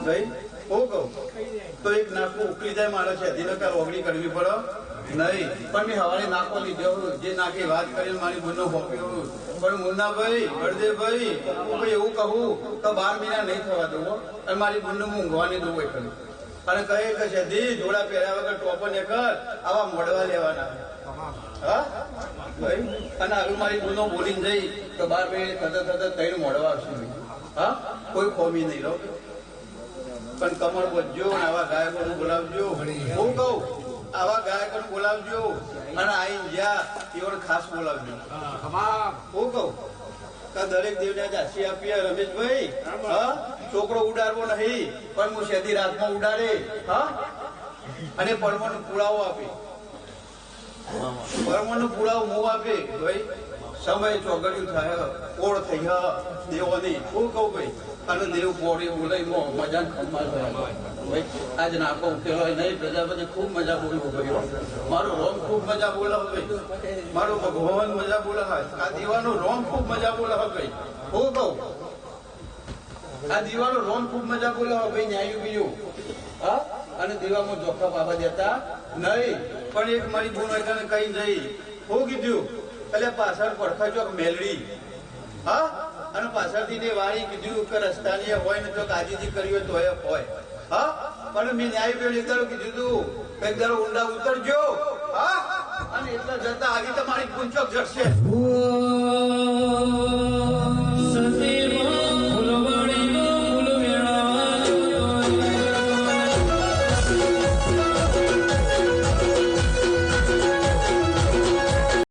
ભાઈ હું કહું તો એક નાકું ઉકળી જાય મારે છે દિનો કાલ ઓગણી કરવી પડે નહીં. પણ મેં હવારે નાકો લીધો જે નાખી વાત કરીને મારી બુનો હોપ્યો. પણ મુન્નાભાઈ બળદેવભાઈ એવું કહું તો 12 મહિના નહીં થવા દઉં અને મારી બુનને હું ઊંઘવાની દઉં એ કરું અને કહે કે સદી જોડા પહેર્યા વગર ટોપો ને કર આવા મોડવા લેવાના. હા ભાઈ અને હવે મારી બુનો બોલીને જઈ તો 12 મહિને થતા 3 મોડવા આવશે. હા કોઈ ખોમી નહીં રહો પણ કમર વધજો ને આવા ગાયકોને બોલાવજો. હું કહું આવા ગાયકોને બોલાવજો અને આઈને જ્યાં એઓને ખાસ બોલાવજો. હું કહું કે દરેક દેવને જાસી આપીએ રમેશભાઈ. હા છોકરો ઉડાડવો નહીં પણ હું શેદી રાતમાં ઉડાડે. હા અને પરમોનો પુરાવો આપે. પરમોનો પુરાવો હું આપે ભાઈ સમય ચોગડ્યું થાય ઓળ થઈ દેવોની. હું કહું ભાઈ અને દેવ પોળી બોલાઈ મજા ભાઈ આજ નાકો ઉકેલો નહીં પ્રજાપતિ ખૂબ મજા બોલવો ભાઈ. મારો રોમ ખૂબ મજા બોલાવો ભાઈ. મારો ભગવાન મજા બોલાવે. આ દીવાનો રોમ ખૂબ મજા બોલાવે ભાઈ. હું કહું આ દીવાનો રોમ ખૂબ મજા બોલાવે ભાઈ. ન્યાયું બીજું હા અને દીવામાં જોખા પાવા દેતા નહીં. પણ એક મારી બોન કઈ જઈ હું કીધું એટલે પાછળ પડખા ચોક મેલડી. હા અને પાછળથી ને વાળી કીધું કે રસ્તાની હોય ને તો કાજીજી કરી હોય તો હોય. હા પણ મેં ન્યાય પેડ એક દાડો કીધું તું એક દાડો ઊંડા ઉતરજો. હા અને એટલા જતા આવી તમારી પૂંચોક જશે.